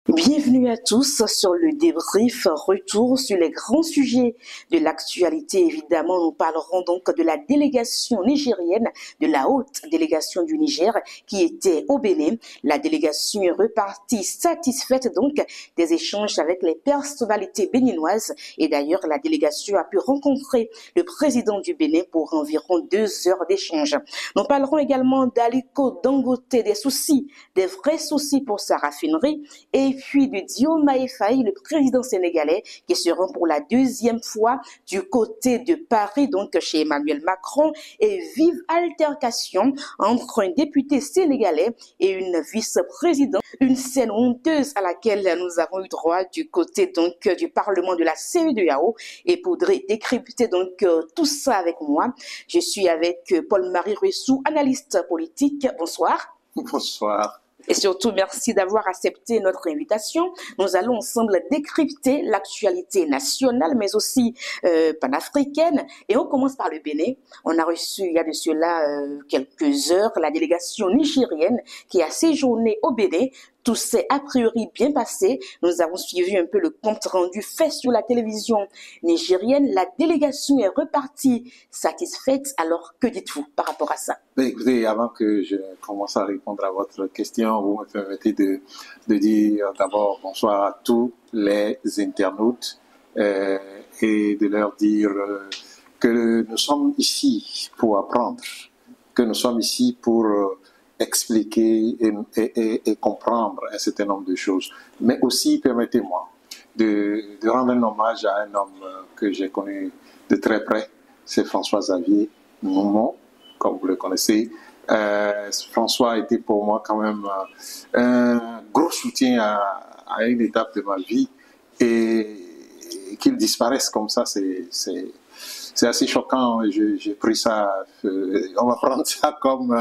Bienvenue à tous sur le débrief, retour sur les grands sujets de l'actualité. Évidemment, nous parlerons donc de la délégation nigérienne, de la haute délégation du Niger qui était au Bénin. La délégation est repartie satisfaite donc des échanges avec les personnalités béninoises. Et d'ailleurs, la délégation a pu rencontrer le président du Bénin pour environ 2 heures d'échange. Nous parlerons également d'Aliko Dangote, des soucis, des vrais soucis pour sa raffinerie, et puis de Diomaye Faye, le président sénégalais, qui se rend pour la 2e fois du côté de Paris, donc chez Emmanuel Macron, et vive altercation entre un député sénégalais et une vice-présidente. Une scène honteuse à laquelle nous avons eu droit du côté donc du Parlement de la CEDEAO. Et pour décrypter donc tout ça avec moi, je suis avec Paul-Marie Ruessou, analyste politique. Bonsoir. Bonsoir. Et surtout, merci d'avoir accepté notre invitation. Nous allons ensemble décrypter l'actualité nationale, mais aussi panafricaine. Et on commence par le Bénin. On a reçu, il y a de cela quelques heures, la délégation nigérienne qui a séjourné au Bénin. Tout s'est a priori bien passé. Nous avons suivi un peu le compte rendu fait sur la télévision nigérienne. La délégation est repartie satisfaite. Alors, que dites-vous par rapport à ça? Écoutez, avant que je commence à répondre à votre question, vous me permettez de dire d'abord bonsoir à tous les internautes et de leur dire que nous sommes ici pour apprendre, que nous sommes ici pour expliquer et comprendre un certain nombre de choses. Mais aussi, permettez-moi de rendre un hommage à un homme que j'ai connu de très près, c'est François-Xavier Moumont, comme vous le connaissez. François était pour moi quand même un gros soutien à une étape de ma vie, et qu'il disparaisse comme ça, c'est assez choquant. J'ai pris ça, on va prendre ça comme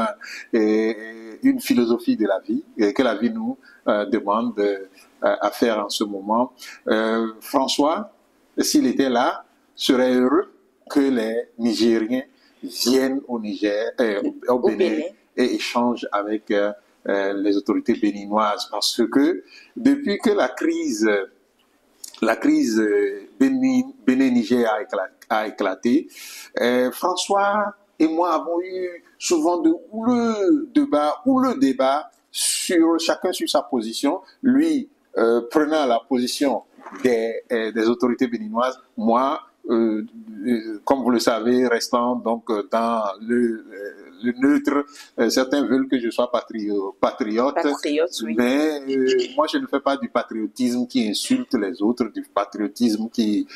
une philosophie de la vie, que la vie nous demande à faire en ce moment. François, s'il était là, serait heureux que les Nigériens viennent au Niger, au Bénin, et échangent avec les autorités béninoises, parce que depuis que la crise Bénin-Niger a éclaté, François et moi avons eu souvent de houleux débats chacun sur sa position, lui prenant la position des autorités béninoises, moi, comme vous le savez, restant donc dans le neutre. Certains veulent que je sois patriote, oui. Mais moi je ne fais pas du patriotisme qui insulte les autres, du patriotisme qui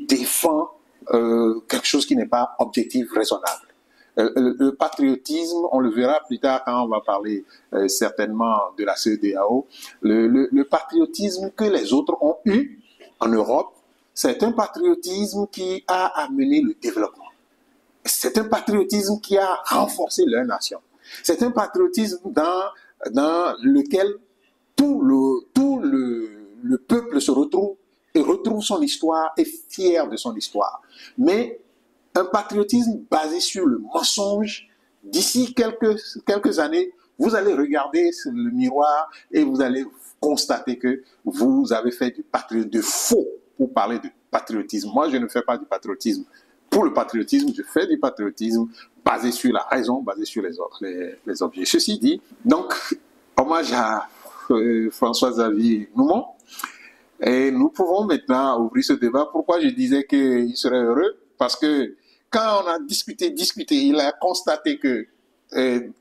défend quelque chose qui n'est pas objectif, raisonnable. Le patriotisme, on le verra plus tard quand on va parler certainement de la CEDEAO, le patriotisme que les autres ont eu en Europe, c'est un patriotisme qui a amené le développement. C'est un patriotisme qui a renforcé leur nation. C'est un patriotisme dans lequel tout le peuple se retrouve et retrouve son histoire, est fier de son histoire. Mais un patriotisme basé sur le mensonge, d'ici quelques années, vous allez regarder le miroir et vous allez constater que vous avez fait de faux pour parler de patriotisme. Moi, je ne fais pas du patriotisme pour le patriotisme, je fais du patriotisme basé sur la raison, basé sur les objets. Ceci dit, donc, hommage à François-Xavier Moumont. Et nous pouvons maintenant ouvrir ce débat. Pourquoi je disais qu'il serait heureux? Parce que quand on a discuté, il a constaté que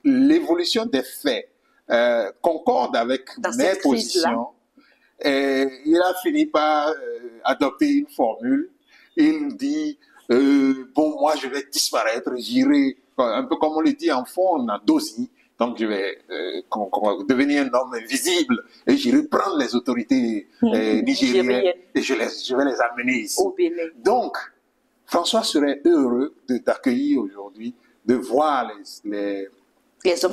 l'évolution des faits concorde avec mes positions. Et il a fini par adopter une formule. Il dit, bon, moi je vais disparaître, j'irai, un peu comme on le dit en fond, on a dosi. Donc je vais devenir un homme invisible et j'irai prendre les autorités nigériennes et je vais les amener ici. Donc, François serait heureux d'accueillir aujourd'hui, de voir les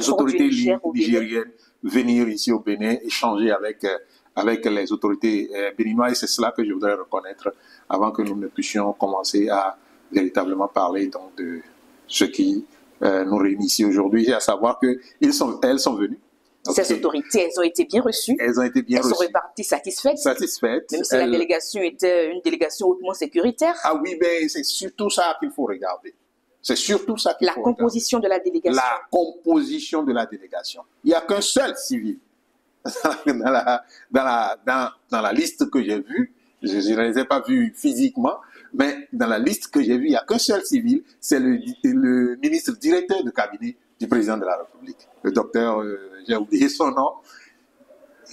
autorités nigériennes venir ici au Bénin, échanger avec les autorités béninoises. Et c'est cela que je voudrais reconnaître avant que nous ne puissions commencer à véritablement parler donc, de ce qui nous réunit ici aujourd'hui, à savoir qu'elles sont venues Ces autorités, elles ont été bien reçues. Elles ont été bien reçues. Elles sont reparties satisfaites. Satisfaites. Même si la délégation était une délégation hautement sécuritaire. Ah oui, mais c'est surtout ça qu'il faut regarder. C'est surtout ça qu'il faut regarder. La composition de la délégation. La composition de la délégation. Il n'y a qu'un seul civil dans la liste que j'ai vue. Je ne les ai pas vus physiquement, mais dans la liste que j'ai vue, il n'y a qu'un seul civil, c'est le ministre directeur de cabinet du président de la République, le docteur, j'ai oublié son nom.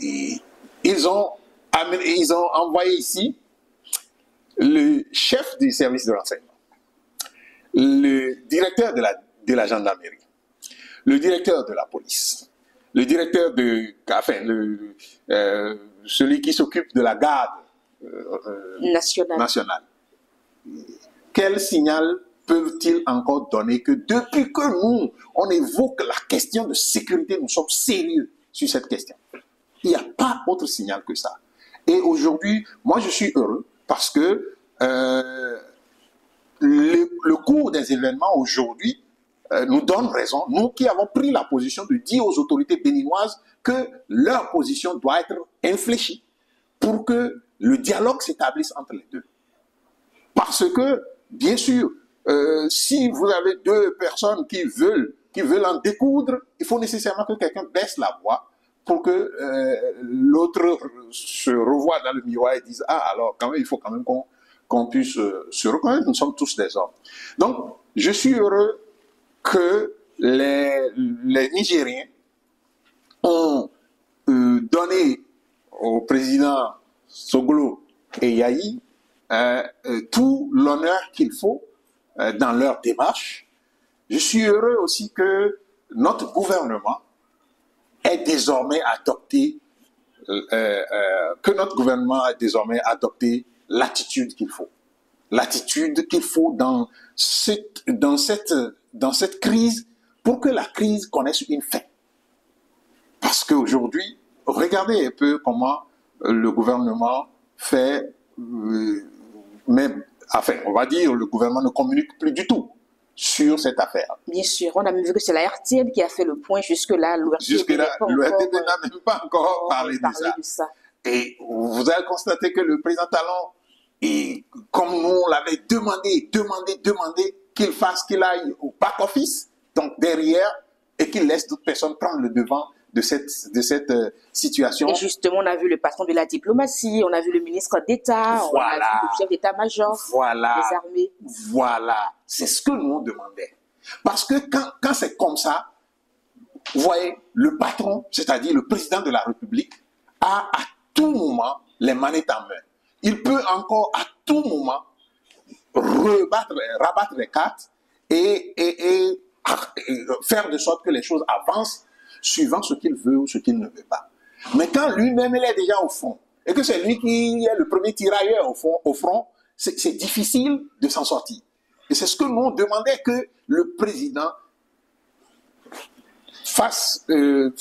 Et ils ont envoyé ici le chef du service de renseignement, le directeur de la gendarmerie, le directeur de la police, le directeur celui qui s'occupe de la garde nationale. Quel signal peuvent-ils encore donner que depuis que nous, on évoque la question de sécurité, nous sommes sérieux sur cette question? Il n'y a pas autre signal que ça. Et aujourd'hui, moi je suis heureux parce que le cours des événements aujourd'hui nous donne raison, nous qui avons pris la position de dire aux autorités béninoises que leur position doit être infléchie pour que le dialogue s'établisse entre les deux. Parce que, bien sûr, si vous avez deux personnes qui veulent en découdre, il faut nécessairement que quelqu'un baisse la voix pour que l'autre se revoie dans le miroir et dise « Ah, alors, quand même, il faut quand même qu'on puisse se reconnaître, nous sommes tous des hommes. » Donc, je suis heureux que les Nigériens ont donné au président Soglo et Yayi tout l'honneur qu'il faut dans leur démarche. Je suis heureux aussi que notre gouvernement ait désormais adopté l'attitude qu'il faut. L'attitude qu'il faut dans cette crise pour que la crise connaisse une fin. Parce qu'aujourd'hui, regardez un peu comment le gouvernement fait, on va dire, le gouvernement ne communique plus du tout sur cette affaire. Bien sûr, on a même vu que c'est la RTL qui a fait le point jusque-là. Jusque-là, le RTB n'a même pas encore parlé de ça. Et vous allez constater que le président Talon, et comme nous on l'avait demandé qu'il aille au back-office, donc derrière, et qu'il laisse d'autres personnes prendre le devant de cette situation. Et justement, on a vu le patron de la diplomatie, on a vu le ministre d'État, on a vu le chef d'état-major des armées. Voilà, c'est ce que nous on demandait. Parce que quand c'est comme ça, vous voyez, le patron, c'est-à-dire le président de la République, a à tout moment les manettes en main. Il peut encore à tout moment rabattre les cartes et faire de sorte que les choses avancent suivant ce qu'il veut ou ce qu'il ne veut pas. Mais quand lui-même il est déjà au front et que c'est lui qui est le premier tirailleur au front, c'est difficile de s'en sortir. Et c'est ce que nous demandait, que le président fasse un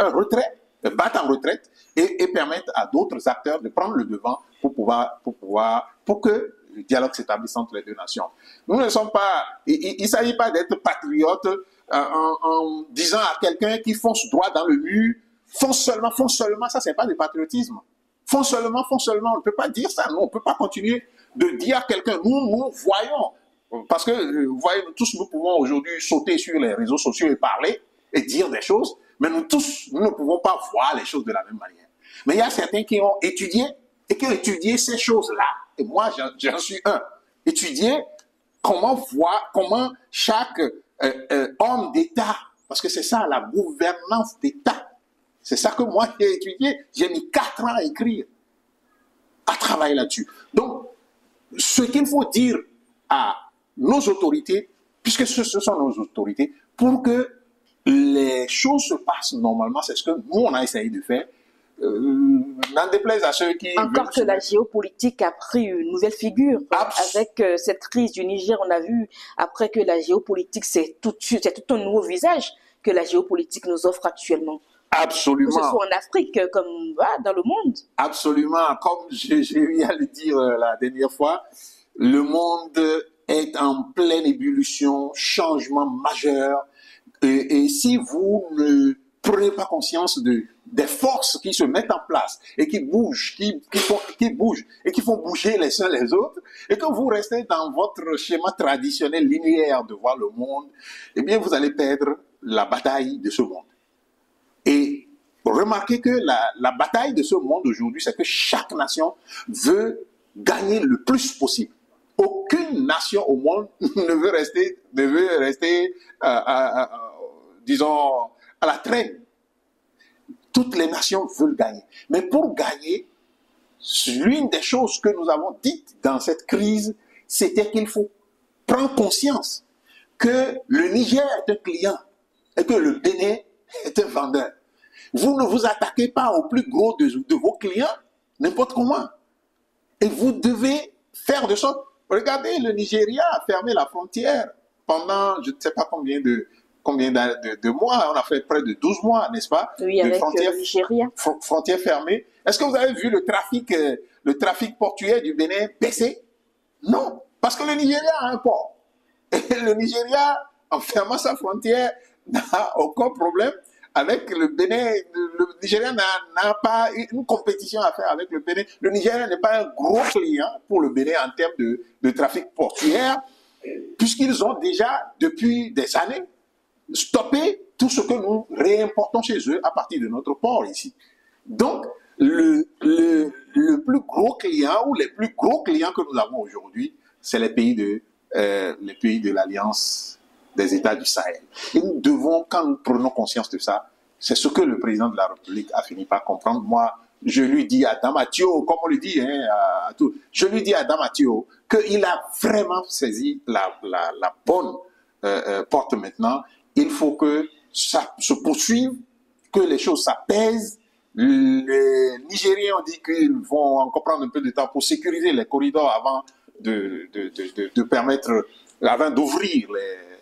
retrait, batte en retraite et permette à d'autres acteurs de prendre le devant pour que le dialogue s'établisse entre les deux nations. Nous ne sommes pas, il ne s'agit pas d'être patriote en disant à quelqu'un qui fonce droit dans le mur, fonce seulement, ça c'est pas du patriotisme. Fonce seulement, on ne peut pas dire ça, nous, on ne peut pas continuer de dire à quelqu'un, nous voyons, parce que vous voyez, nous tous, nous pouvons aujourd'hui sauter sur les réseaux sociaux et parler et dire des choses, mais nous tous, nous ne pouvons pas voir les choses de la même manière. Mais il y a certains qui ont étudié et qui ont étudié ces choses-là, et moi j'en suis un, étudier comment chaque homme d'État, parce que c'est ça, la gouvernance d'État. C'est ça que moi j'ai étudié. J'ai mis 4 ans à écrire, à travailler là-dessus. Donc, ce qu'il faut dire à nos autorités, puisque ce sont nos autorités, pour que les choses se passent normalement, c'est ce que nous, on a essayé de faire. N'en déplaise à ceux qui... Encore que la géopolitique a pris une nouvelle figure. Avec cette crise du Niger, on a vu, après que la géopolitique, c'est tout un nouveau visage que la géopolitique nous offre actuellement. Absolument. Que ce soit en Afrique, comme dans le monde. Absolument. Comme j'ai eu à le dire la dernière fois, le monde est en pleine ébullition, changement majeur. Et si vous ne prenez pas conscience des forces qui se mettent en place et qui bougent, qui bougent et qui font bouger les uns les autres, et que vous restez dans votre schéma traditionnel linéaire de voir le monde, eh bien vous allez perdre la bataille de ce monde. Et remarquez que la bataille de ce monde aujourd'hui, c'est que chaque nation veut gagner le plus possible. Aucune nation au monde ne veut rester disons, à la traîne. Toutes les nations veulent gagner. Mais pour gagner, l'une des choses que nous avons dites dans cette crise, c'était qu'il faut prendre conscience que le Niger est un client et que le Bénin est un vendeur. Vous ne vous attaquez pas au plus gros de vos clients, n'importe comment. Et vous devez faire de sorte. Regardez, le Nigeria a fermé la frontière pendant, je ne sais pas combien de mois. On a fait près de 12 mois, n'est-ce pas? Oui, avec le Nigeria. Frontières fermées. Est-ce que vous avez vu le trafic portuaire du Bénin baisser? Non, parce que le Nigeria a un port. Et le Nigeria, en fermant sa frontière, n'a aucun problème avec le Bénin. Le Nigeria n'a pas une compétition à faire avec le Bénin. Le Nigeria n'est pas un gros client pour le Bénin en termes de trafic portuaire, puisqu'ils ont déjà, depuis des années, stoppé tout ce que nous réimportons chez eux à partir de notre port ici. Donc, le plus gros client ou les plus gros clients que nous avons aujourd'hui, c'est les pays de l'Alliance des États du Sahel. Et nous devons, quand nous prenons conscience de ça, c'est ce que le président de la République a fini par comprendre. Moi, je lui dis à Damatio, comme on le dit, à tout, je lui dis à Damatio qu'il a vraiment saisi la bonne porte maintenant. Il faut que ça se poursuive, que les choses s'apaisent. Les Nigériens ont dit qu'ils vont encore prendre un peu de temps pour sécuriser les corridors avant de permettre, avant d'ouvrir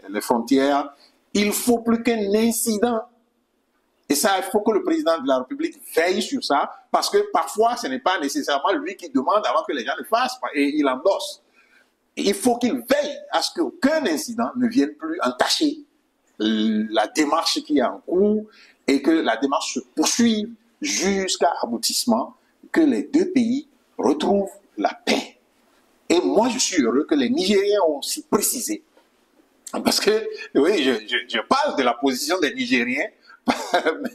les frontières. Il faut plus qu'un incident. Et ça, il faut que le président de la République veille sur ça, parce que parfois, ce n'est pas nécessairement lui qui demande avant que les gens le fassent, et il endosse. Et il faut qu'il veille à ce qu'aucun incident ne vienne plus entacher la démarche qui est en cours, et que la démarche se poursuive jusqu'à aboutissement, que les deux pays retrouvent la paix. Et moi, je suis heureux que les Nigériens ont aussi précisé. Parce que, oui, je parle de la position des Nigériens,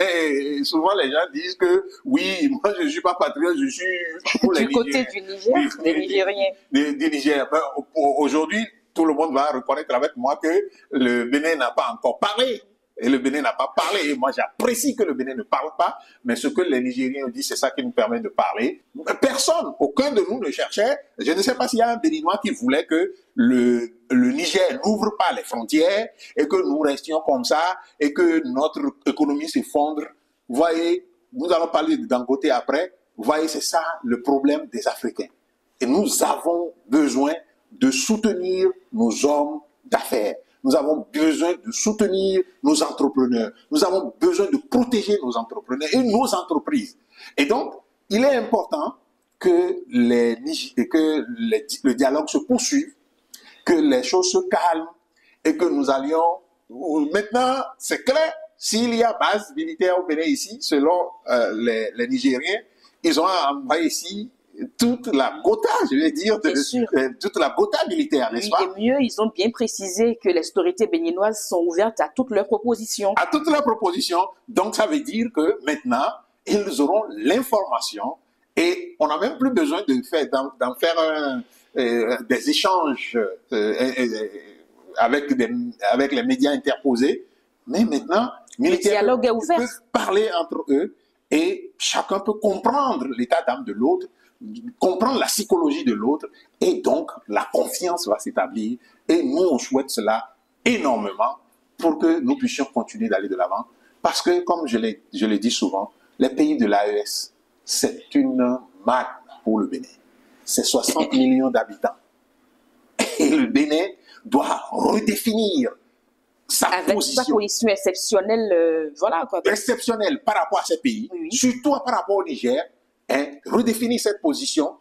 mais souvent les gens disent que, oui, moi je ne suis pas patriote, je suis pour les Nigériens. Du côté du Niger, des Nigériens. Du Niger. Ben, aujourd'hui, tout le monde va reconnaître avec moi que le Bénin n'a pas encore parlé. Et le Bénin n'a pas parlé. Et moi, j'apprécie que le Bénin ne parle pas. Mais ce que les Nigériens ont dit, c'est ça qui nous permet de parler. Personne, aucun de nous ne cherchait. Je ne sais pas s'il y a un Béninois qui voulait que le Niger n'ouvre pas les frontières et que nous restions comme ça et que notre économie s'effondre. Vous voyez, nous allons parler de Dangote après. Vous voyez, c'est ça le problème des Africains. Et nous avons besoin de soutenir nos hommes d'affaires. Nous avons besoin de soutenir nos entrepreneurs. Nous avons besoin de protéger nos entrepreneurs et nos entreprises. Et donc, il est important que le dialogue se poursuive, que les choses se calment et que nous allions... Maintenant, c'est clair, s'il y a base militaire au Bénin ici, selon les Nigériens, ils ont envoyé ici toute la gotha, je vais dire, toute la gotha militaire, n'est-ce pas? Et mieux, ils ont bien précisé que les autorités béninoises sont ouvertes à toutes leurs propositions. À toutes leurs propositions. Donc, ça veut dire que maintenant, ils auront l'information et on n'a même plus besoin d'en faire des échanges avec les médias interposés. Mais maintenant, le dialogue est ouvert. Peuvent parler entre eux et chacun peut comprendre l'état d'âme de l'autre, comprendre la psychologie de l'autre, et donc la confiance va s'établir. Et nous, on souhaite cela énormément pour que nous puissions continuer d'aller de l'avant. Parce que, comme je le dis souvent, les pays de l'AES, c'est une manne pour le Bénin. C'est 60 millions d'habitants. Et le Bénin doit redéfinir sa position. Sa position exceptionnelle, voilà quoi. Exceptionnelle par rapport à ces pays, oui. Surtout par rapport au Niger. Redéfinir cette position,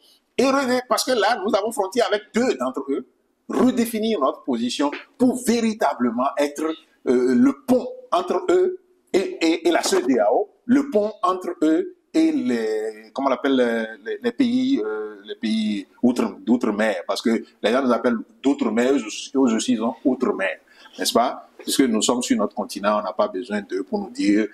parce que là, nous avons frontière avec deux d'entre eux, redéfinir notre position pour véritablement être le pont entre eux et la CEDEAO, le pont entre eux et comment on appelle, les pays d'outre-mer, parce que les gens nous appellent d'outre-mer, eux aussi ils ont outre-mer, n'est-ce pas? Puisque nous sommes sur notre continent, on n'a pas besoin d'eux pour nous dire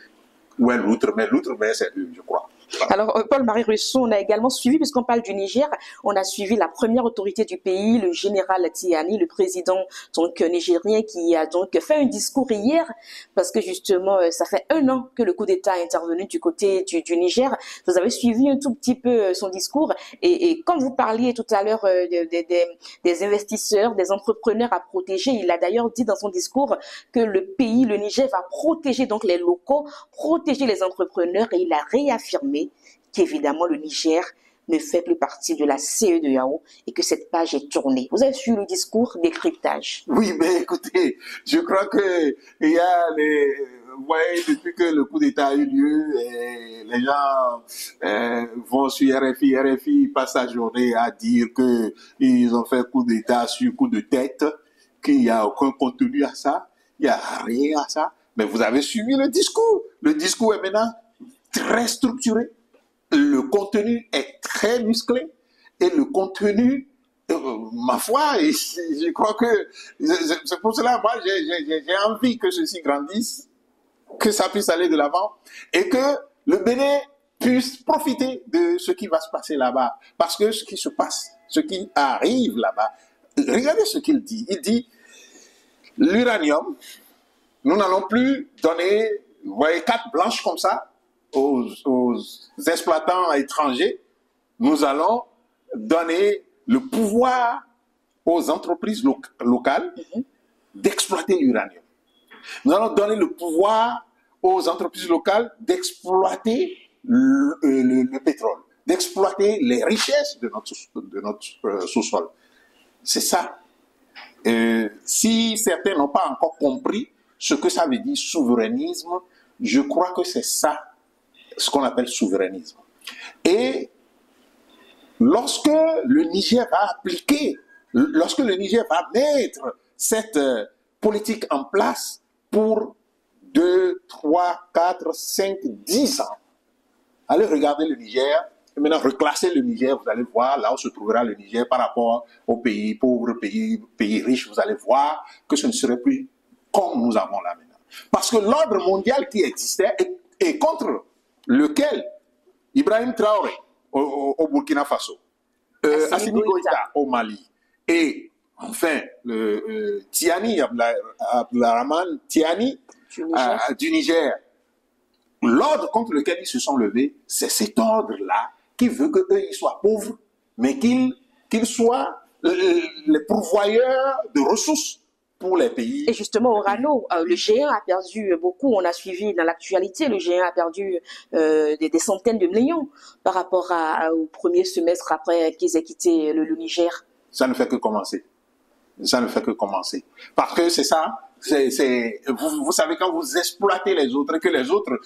où est l'outre-mer. L'outre-mer, c'est eux, je crois. Alors, Paul-Marie Russon, on a également suivi, puisqu'on parle du Niger, on a suivi la première autorité du pays, le général Tiani, le président donc nigérien, qui a donc fait un discours hier, parce que justement, ça fait 1 an que le coup d'État est intervenu du côté du Niger. Vous avez suivi un tout petit peu son discours, et quand vous parliez tout à l'heure des investisseurs, des entrepreneurs à protéger, il a d'ailleurs dit dans son discours que le pays, le Niger, va protéger donc les locaux, protéger les entrepreneurs, et il a réaffirmé qu'évidemment le Niger ne fait plus partie de la CEDEAO et que cette page est tournée. Vous avez suivi le discours décryptage? Oui, mais écoutez, je crois que il y a vous voyez, depuis que le coup d'État a eu lieu, les gens vont sur RFI. RFI passe sa journée à dire que ils ont fait coup d'État sur coup de tête, qu'il n'y a aucun contenu à ça, il n'y a rien à ça. Mais vous avez suivi le discours. Le discours est maintenant très structuré, le contenu est très musclé, et le contenu, ma foi, et je crois que c'est pour cela, moi, j'ai envie que ceci grandisse, que ça puisse aller de l'avant, et que le Bénin puisse profiter de ce qui va se passer là-bas. Parce que ce qui se passe, ce qui arrive là-bas, regardez ce qu'il dit. Il dit, l'uranium, nous n'allons plus donner, vous voyez, carte blanche comme ça, aux exploitants étrangers. Nous allons donner le pouvoir aux entreprises locales d'exploiter l'uranium. Nous allons donner le pouvoir aux entreprises locales d'exploiter le pétrole, d'exploiter les richesses de notre sous-sol. C'est ça. Si certains n'ont pas encore compris ce que ça veut dire souverainisme, je crois que c'est ça ce qu'on appelle souverainisme. Et lorsque le Niger va appliquer, lorsque le Niger va mettre cette politique en place pour 2, 3, 4, 5, 10 ans, allez regarder le Niger, et maintenant reclasser le Niger, vous allez voir là où se trouvera le Niger par rapport aux pays pauvres, pays riches, vous allez voir que ce ne serait plus comme nous avons là maintenant. Parce que l'ordre mondial qui existait et contre lequel Ibrahim Traoré au Burkina Faso, Assimi Goïta au Mali, et enfin Tiani, Abdulrahman Tiani du Niger, l'ordre contre lequel ils se sont levés, c'est cet ordre-là qui veut qu'eux ils soient pauvres, mais qu'ils soient les pourvoyeurs de ressources pour les pays. Et justement, Orano, le géant a perdu beaucoup. On a suivi dans l'actualité, le géant a perdu des centaines de millions par rapport au premier semestre après qu'ils aient quitté le Niger. Ça ne fait que commencer. Ça ne fait que commencer. Parce que c'est ça, vous savez, quand vous exploitez les autres et que les autres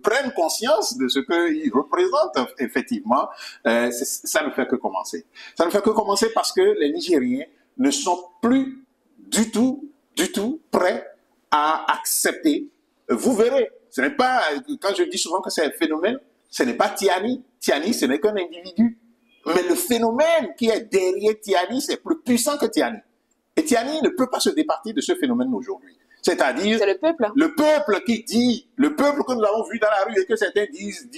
prennent conscience de ce qu'ils représentent, effectivement, ça ne fait que commencer. Ça ne fait que commencer parce que les Nigériens ne sont plus du tout prêt à accepter. Vous verrez, ce n'est pas, quand je dis souvent que c'est un phénomène, ce n'est pas Tiani. Tiani, ce n'est qu'un individu. Mais le phénomène qui est derrière Tiani, c'est plus puissant que Tiani. Et Tiani ne peut pas se départir de ce phénomène aujourd'hui. C'est-à-dire, c'est le peuple. Le peuple qui dit, le peuple que nous avons vu dans la rue et que certains disent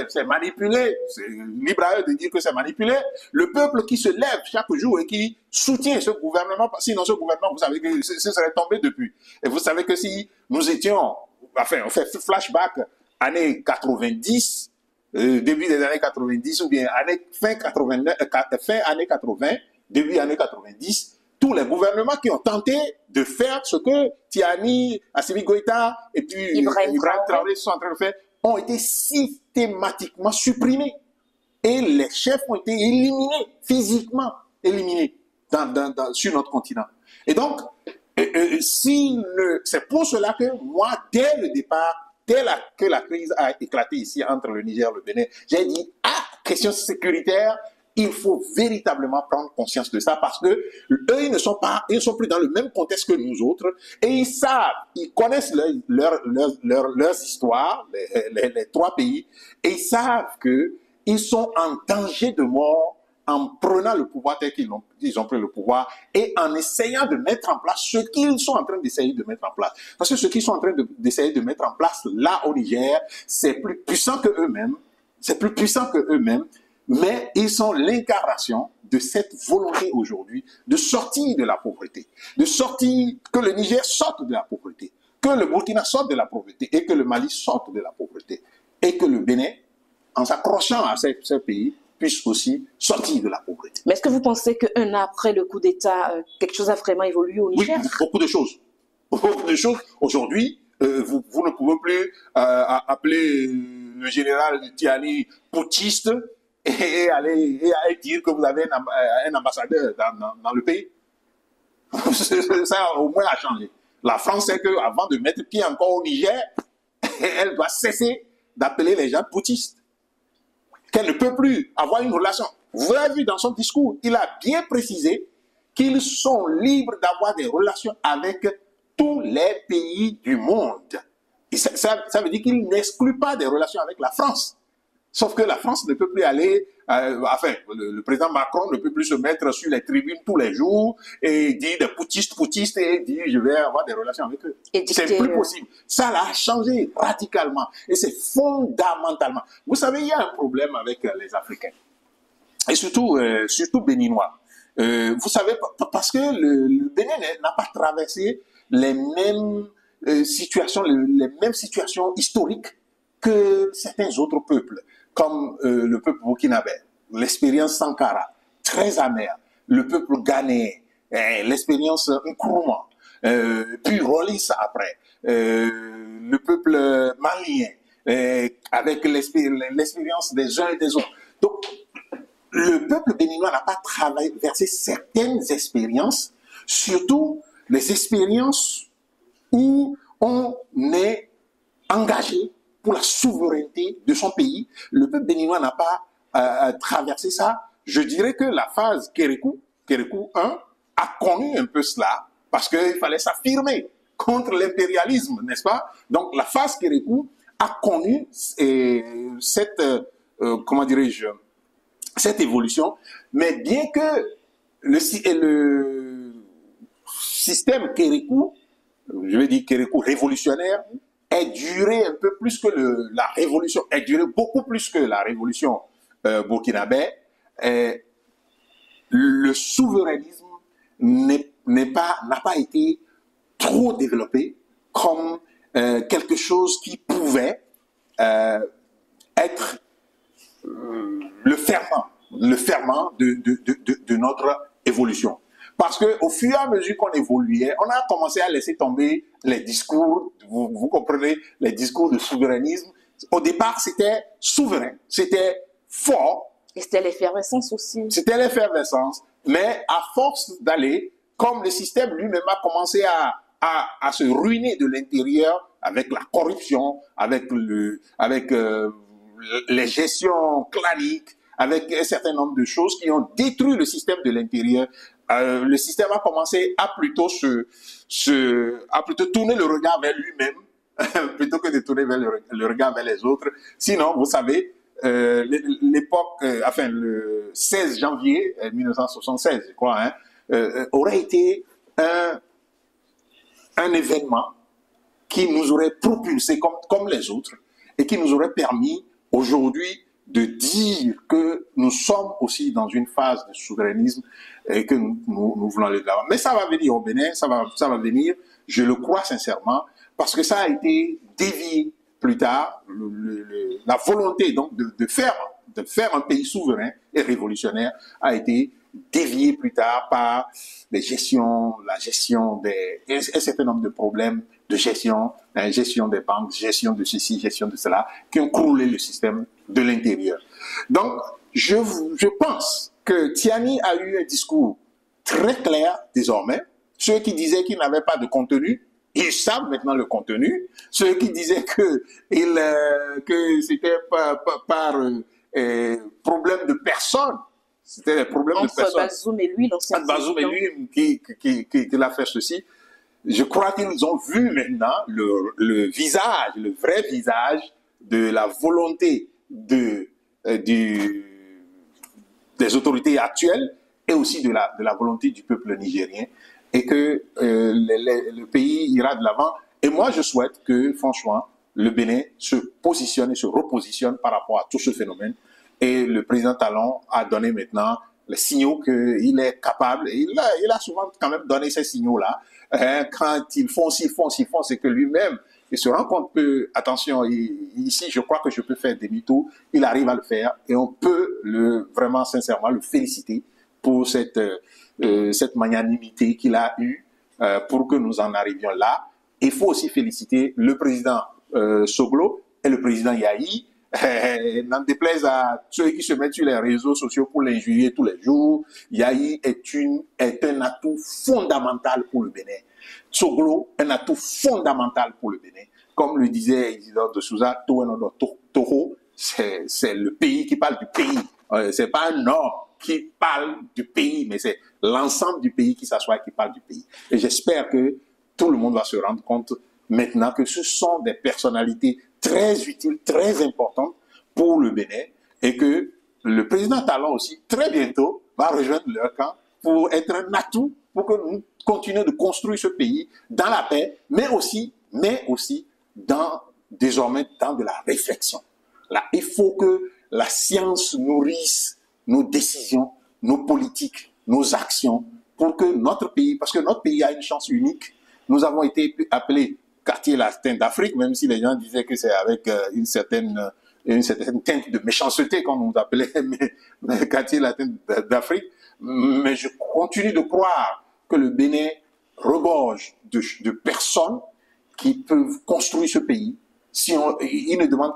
c'est manipulé, c'est libre à eux de dire que c'est manipulé, le peuple qui se lève chaque jour et qui soutient ce gouvernement, sinon ce gouvernement, vous savez que ce serait tombé depuis. Et vous savez que si nous étions, enfin, on fait flashback, années 90, début des années 90 ou bien fin années 80, début années 90, tous les gouvernements qui ont tenté de faire ce que Tiani, Assimi Goïta et puis Ibrahim Traoré sont en train de faire ont été systématiquement supprimés. Et les chefs ont été éliminés, physiquement éliminés sur notre continent. Et donc, c'est pour cela que moi, dès le départ, que la crise a éclaté ici entre le Niger et le Bénin, j'ai dit, question sécuritaire, Il faut véritablement prendre conscience de ça parce que eux, ils ne sont plus dans le même contexte que nous autres et ils savent, ils connaissent leurs histoires, les trois pays, et ils savent qu'ils sont en danger de mort en prenant le pouvoir tel qu'ils ont pris le pouvoir et en essayant de mettre en place ce qu'ils sont en train d'essayer de mettre en place. Parce que ce qu'ils sont en train d'essayer de mettre en place là au Niger, c'est plus puissant que eux-mêmes, mais ils sont l'incarnation de cette volonté aujourd'hui de sortir de la pauvreté, que le Niger sorte de la pauvreté, que le Burkina sorte de la pauvreté et que le Mali sorte de la pauvreté et que le Bénin, en s'accrochant à ces pays, puisse aussi sortir de la pauvreté. Mais est-ce que vous pensez qu'un an après le coup d'État, quelque chose a vraiment évolué au Niger? Oui, beaucoup de choses. Beaucoup de choses. Aujourd'hui, vous ne pouvez plus appeler le général Tiani putschiste et aller dire que vous avez un ambassadeur dans le pays. Ça, au moins, a changé. La France sait qu'avant de mettre pied encore au Niger, elle doit cesser d'appeler les gens putschistes. Qu'elle ne peut plus avoir une relation. Vous avez vu dans son discours, il a bien précisé qu'ils sont libres d'avoir des relations avec tous les pays du monde. Et ça veut dire qu'il n'exclut pas des relations avec la France. Sauf que la France ne peut plus aller, le président Macron ne peut plus se mettre sur les tribunes tous les jours et dire des putschistes et dire je vais avoir des relations avec eux. C'est plus possible. Ça a changé radicalement et c'est fondamentalement. Vous savez, il y a un problème avec les Africains et surtout béninois. Vous savez, parce que le Bénin n'a pas traversé les mêmes situations historiques que certains autres peuples, comme le peuple burkinabé, l'expérience Sankara, très amère, le peuple ghanéen, l'expérience Nkrumah, puis Rollis après, le peuple malien, avec l'expérience des uns et des autres. Donc, le peuple béninois n'a pas traversé certaines expériences, surtout les expériences où on est engagé pour la souveraineté de son pays. Le peuple béninois n'a pas traversé ça. Je dirais que la phase Kérékou 1 a connu un peu cela, parce qu'il fallait s'affirmer contre l'impérialisme, n'est-ce pas? Donc la phase Kérékou a connu cette évolution, mais bien que le système Kérékou, je vais dire Kérékou révolutionnaire, ait duré un peu plus que la révolution, ait duré beaucoup plus que la révolution burkinabé, le souverainisme n'a pas été trop développé comme quelque chose qui pouvait être le ferment de notre évolution. Parce qu'au fur et à mesure qu'on évoluait, on a commencé à laisser tomber les discours, vous comprenez, les discours de souverainisme. Au départ, c'était souverain, c'était fort. Et c'était l'effervescence aussi. C'était l'effervescence, mais à force d'aller, comme le système lui-même a commencé à se ruiner de l'intérieur avec la corruption, avec les gestions claniques, avec un certain nombre de choses qui ont détruit le système de l'intérieur. Le système a commencé à plutôt tourner le regard vers lui-même plutôt que de tourner le regard vers les autres. Sinon, vous savez, l'époque, le 16 janvier 1976, je crois, aurait été un événement qui nous aurait propulsé comme les autres et qui nous aurait permis aujourd'hui de dire que nous sommes aussi dans une phase de souverainisme et que nous voulons aller de l'avant. Mais ça va venir au Bénin, ça va venir, je le crois sincèrement, parce que ça a été dévié plus tard, la volonté donc de faire un pays souverain et révolutionnaire a été déviée plus tard par la gestion un certain nombre de problèmes de gestion des banques, gestion de ceci, gestion de cela, qui ont croulé le système de l'intérieur. Donc, je pense que Tiani a eu un discours très clair désormais. Ceux qui disaient qu'il n'avait pas de contenu, ils savent maintenant le contenu. Ceux qui disaient que c'était par problème de personne, C'était des problèmes de personnes. Entre Bazoum et lui, l'ancien président. Bazoum et lui qui l'a fait ceci. Je crois qu'ils ont vu maintenant le visage, le vrai visage de la volonté des autorités actuelles et aussi de la volonté du peuple nigérien, et que le pays ira de l'avant. Et moi, je souhaite que, franchement, le Bénin se positionne et se repositionne par rapport à tout ce phénomène. Et le président Talon a donné maintenant les signaux qu'il est capable, et il a souvent quand même donné ces signaux-là. Quand ils font, c'est que lui-même, il se rend compte que, attention, ici, je crois que je peux faire des mythos, il arrive à le faire, et on peut vraiment, sincèrement, le féliciter pour cette magnanimité qu'il a eue pour que nous en arrivions là. Il faut aussi féliciter le président Soglo et le président Yahi. N'en déplaise à ceux qui se mettent sur les réseaux sociaux pour l'injurier tous les jours, Yahi est un atout fondamental pour le Bénin. Soglo, un atout fondamental pour le Bénin. Comme le disait Isidore de Souza, Toro, c'est le pays qui parle du pays. C'est pas un homme qui parle du pays, mais c'est l'ensemble du pays qui s'assoit et qui parle du pays. Et j'espère que tout le monde va se rendre compte maintenant que ce sont des personnalités très utiles, très importantes pour le Bénin, et que le président Talon aussi, très bientôt, va rejoindre leur camp pour être un atout pour que nous continuions de construire ce pays dans la paix, mais aussi désormais dans de la réflexion. Là, il faut que la science nourrisse nos décisions, nos politiques, nos actions, pour que notre pays, parce que notre pays a une chance unique. Nous avons été appelés quartier latin d'Afrique, même si les gens disaient que c'est avec une certaine teinte de méchanceté qu'on nous appelait, mais quartier latin d'Afrique. Mais je continue de croire que le Bénin regorge de personnes qui peuvent construire ce pays. Ils ne demandent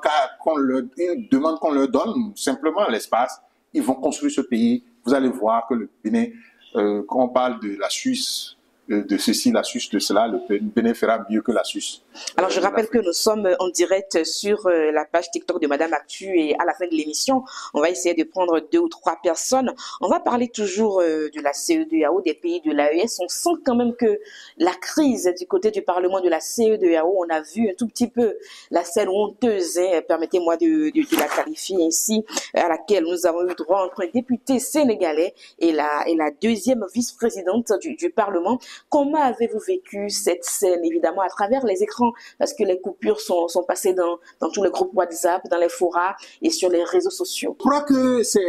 qu'on leur donne simplement l'espace, ils vont construire ce pays. Vous allez voir que le Bénin, quand on parle de la Suisse, de ceci, la Suisse, de cela, le Bénin fera mieux que la Suisse. Alors, je rappelle que nous sommes en direct sur la page TikTok de Madame Actu, et à la fin de l'émission, on va essayer de prendre 2 ou 3 personnes. On va parler toujours de la CEDEAO, des pays de l'AES. On sent quand même que la crise du côté du Parlement de la CEDEAO, on a vu un tout petit peu la scène honteuse, permettez-moi de la qualifier ainsi, à laquelle nous avons eu droit entre un député sénégalais et la deuxième vice-présidente du Parlement. Comment avez-vous vécu cette scène, évidemment, à travers les écrans, parce que les coupures sont passées dans tous les groupes WhatsApp, dans les forums et sur les réseaux sociaux? Je crois que c'est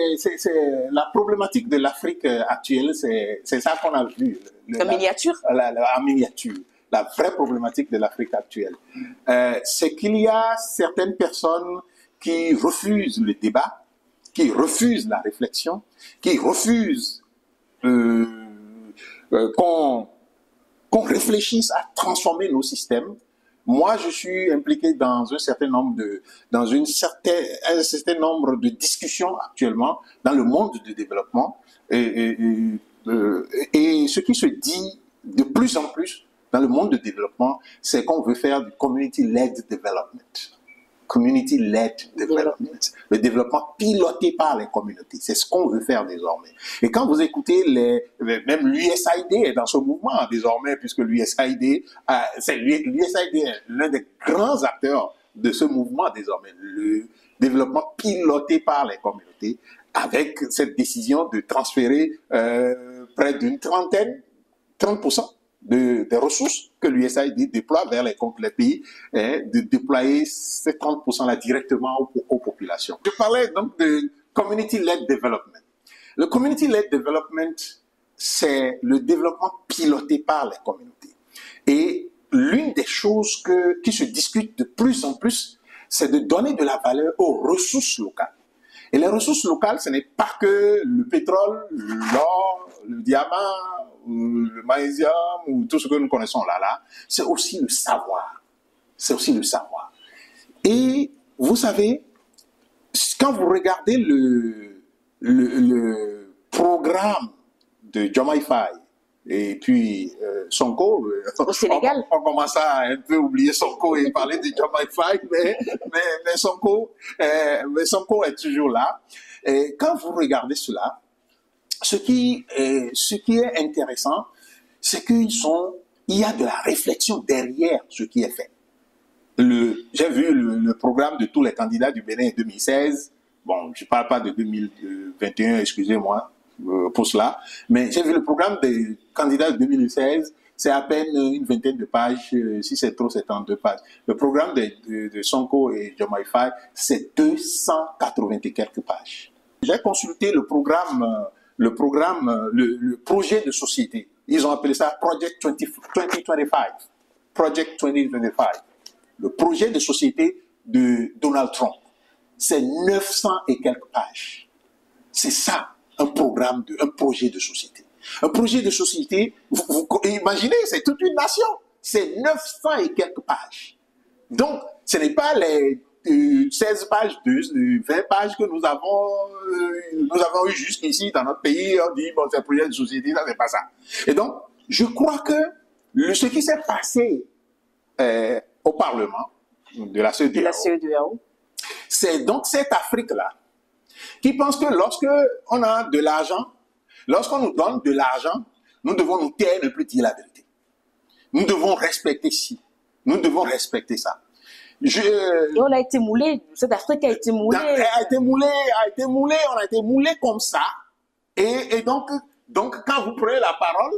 la problématique de l'Afrique actuelle, c'est ça qu'on a vu. En miniature? En miniature. La vraie problématique de l'Afrique actuelle. C'est qu'il y a certaines personnes qui refusent le débat, qui refusent la réflexion, qui refusent qu'on réfléchisse à transformer nos systèmes. Moi, je suis impliqué dans un certain nombre de discussions actuellement dans le monde du développement, et ce qui se dit de plus en plus dans le monde du développement, c'est qu'on veut faire du community-led development. Community-led development. Le développement piloté par les communautés. C'est ce qu'on veut faire désormais. Et quand vous écoutez même l'USAID est dans ce mouvement désormais, puisque l'USAID est l'un des grands acteurs de ce mouvement désormais. Le développement piloté par les communautés, avec cette décision de transférer près d'une 30% des ressources que l'USAID déploie vers les pays, de déployer ces 30%-là directement aux populations. Je parlais donc de Community-Led Development. Le Community-Led Development, c'est le développement piloté par les communautés. Et l'une des choses qui se discute de plus en plus, c'est de donner de la valeur aux ressources locales. Et les ressources locales, ce n'est pas que le pétrole, l'or, le diamant, le magnésium ou tout ce que nous connaissons là, c'est aussi le savoir. C'est aussi le savoir. Et vous savez, quand vous regardez le programme de Diomaye Faye et puis Sonko, au Sénégal, on commence à un peu oublier Sonko et parler de Diomaye Faye, mais Sonko est toujours là. Et quand vous regardez cela, ce qui est intéressant, c'est qu'il y a de la réflexion derrière ce qui est fait. J'ai vu le programme de tous les candidats du Bénin en 2016. Bon, je ne parle pas de 2021, excusez-moi pour cela, mais j'ai vu le programme des candidats de 2016. C'est à peine une vingtaine de pages, si c'est trop, c'est 32 pages. Le programme de Sonko et Diomaye Faye, c'est 280 et quelques pages. J'ai consulté le projet de société. Ils ont appelé ça Project 2025. Project 2025. Le projet de société de Donald Trump. C'est 900 et quelques pages. C'est ça, un projet de société. Un projet de société, vous imaginez, c'est toute une nation. C'est 900 et quelques pages. Donc, ce n'est pas les 16 pages, 20 pages que nous avons eu jusqu'ici dans notre pays. On dit, bon, c'est un projet de société, ça, c'est pas ça. Et donc, je crois que ce qui s'est passé au Parlement de la CEDEAO, c'est donc cette Afrique-là qui pense que lorsqu'on a de l'argent, lorsqu'on nous donne de l'argent, nous devons nous taire et ne plus dire la vérité. Nous devons respecter ci. Nous devons respecter ça. Et on a été moulé, cette Afrique a été moulée. A été moulé, on a été moulé comme ça. Et donc, quand vous prenez la parole,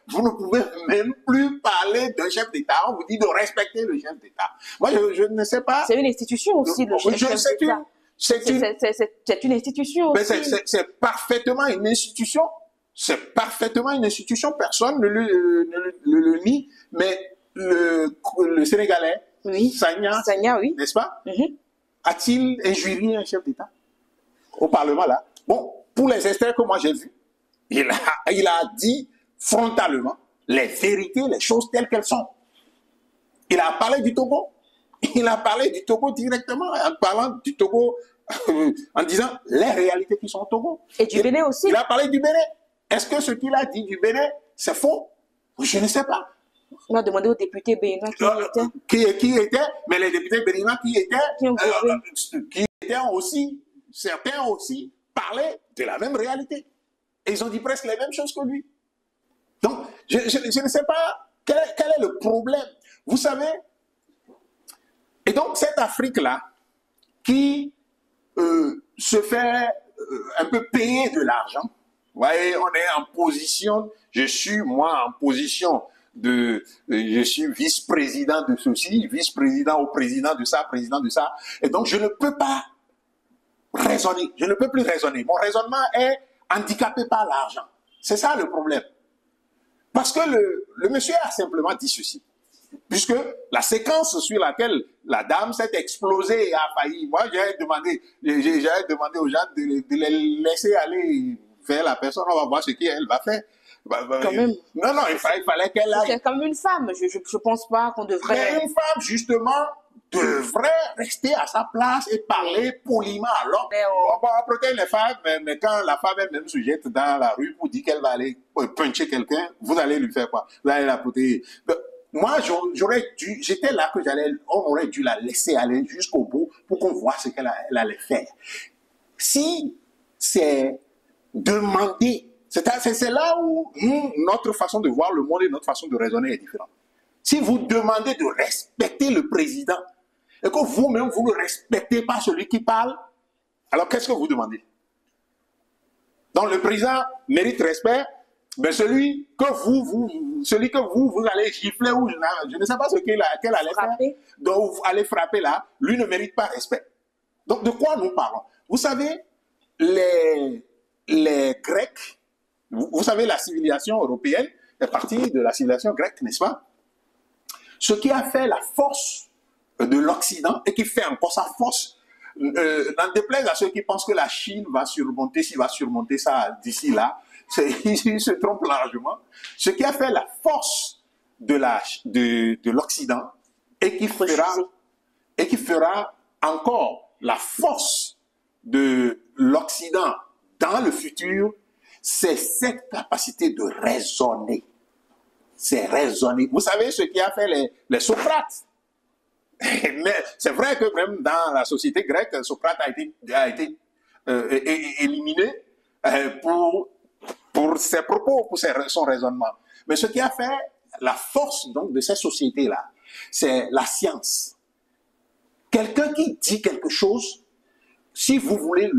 vous ne pouvez même plus parler d'un chef d'État. On vous dit de respecter le chef d'État. Moi, je ne sais pas. C'est une institution aussi, le chef d'État. C'est une institution aussi. C'est parfaitement une institution. C'est parfaitement une institution. Personne ne le nie. Mais le Sénégalais, oui. Sagna, oui. N'est-ce pas? A-t-il injurié un chef d'État au Parlement là? Bon, pour les extraits que moi j'ai vus, il a dit frontalement les vérités, les choses telles qu'elles sont. Il a parlé du Togo. Il a parlé du Togo directement, en parlant du Togo, en disant les réalités qui sont au Togo. Et du Bénin aussi. Il a parlé du Bénin. Est-ce que ce qu'il a dit du Bénin, c'est faux? Je ne sais pas. On a demandé aux députés béninois qui étaient. Mais les députés béninois qui étaient aussi, certains aussi, parlaient de la même réalité. Et ils ont dit presque les mêmes choses que lui. Donc, je ne sais pas quel est le problème. Vous savez, et donc cette Afrique-là, qui se fait un peu payer de l'argent, vous voyez, on est en position, je suis moi en position je suis vice-président de ceci, vice-président au président de ça, et donc je ne peux pas raisonner, je ne peux plus raisonner. Mon raisonnement est handicapé par l'argent. C'est ça le problème. Parce que le monsieur a simplement dit ceci. Puisque la séquence sur laquelle la dame s'est explosée et a failli, moi j'ai demandé aux gens de les laisser aller vers la personne, on va voir ce qu'elle va faire. Quand même. Non, il fallait qu'elle aille. C'est comme une femme, je pense pas qu'on devrait... Mais une femme, justement, devrait rester à sa place et parler poliment. Alors, peut-être les femmes, mais quand la femme elle-même se jette dans la rue pour dire qu'elle va aller puncher quelqu'un, vous allez lui faire quoi? Vous allez la protéger. Moi, j'étais là que on aurait dû la laisser aller jusqu'au bout pour qu'on voit ce qu'elle allait faire. Si c'est demander, c'est là où notre façon de voir le monde et notre façon de raisonner est différente. Si vous demandez de respecter le président et que vous-même, vous ne respectez pas celui qui parle, alors qu'est-ce que vous demandez? Donc le président mérite respect, mais celui que vous allez gifler ou je ne sais pas ce qu'elle allait faire, donc vous allez frapper là, lui ne mérite pas respect. Donc de quoi nous parlons? Vous savez, les Grecs, vous savez, la civilisation européenne est partie de la civilisation grecque, n'est-ce pas? Ce qui a fait la force de l'Occident et qui fait encore sa force, n'en déplaise à ceux qui pensent que la Chine va surmonter, s'il va surmonter ça d'ici là, ils se trompent largement. Ce qui a fait la force de l'Occident et qui fera encore la force de l'Occident dans le futur, c'est cette capacité de raisonner. C'est raisonner. Vous savez ce qui a fait les Socrates. Mais c'est vrai que même dans la société grecque, Socrate a été éliminé pour ses propos, pour son raisonnement. Mais ce qui a fait la force donc de ces sociétés-là, c'est la science. Quelqu'un qui dit quelque chose, si vous voulez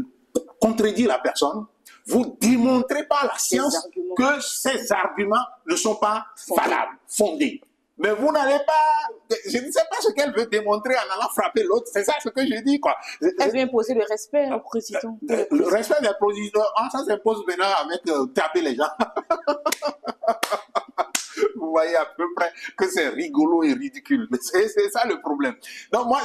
contredire la personne, vous démontrez par la science que ces arguments ne sont pas valables, fondés. Mais vous n'allez pas... Je ne sais pas ce qu'elle veut démontrer en allant frapper l'autre. C'est ça ce que je dis, quoi. Elle veut imposer le respect au président. Le respect des présidents, ça s'impose maintenant avec taper les gens. Vous voyez à peu près que c'est rigolo et ridicule. C'est ça le problème. Donc moi,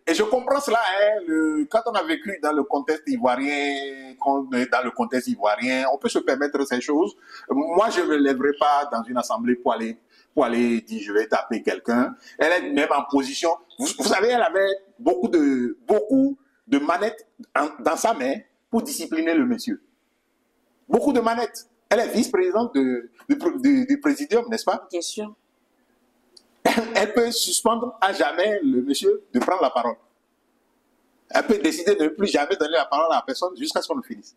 et je comprends cela. Hein, quand on a vécu dans le contexte ivoirien, on peut se permettre ces choses. Moi, je ne me lèverai pas dans une assemblée pour aller dire je vais taper quelqu'un. Elle est même en position. Vous savez, elle avait beaucoup de manettes dans sa main pour discipliner le monsieur. Beaucoup de manettes. Elle est vice-présidente du présidium, n'est-ce pas? Bien sûr. Elle peut suspendre à jamais le monsieur de prendre la parole. Elle peut décider de ne plus jamais donner la parole à la personne jusqu'à ce qu'on le finisse.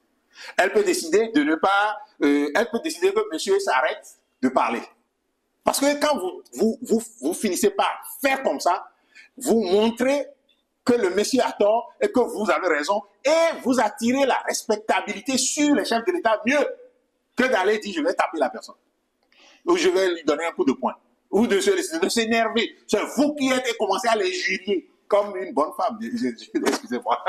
Elle peut décider de ne pas... elle peut décider que monsieur s'arrête de parler. Parce que quand vous finissez par faire comme ça, vous montrez que le monsieur a tort et que vous avez raison et vous attirez la respectabilité sur les chefs de l'État mieux que d'aller dire je vais taper la personne ou je vais lui donner un coup de poing ou de s'énerver. C'est vous qui êtes commencé à les jurer comme une bonne femme. Excusez-moi.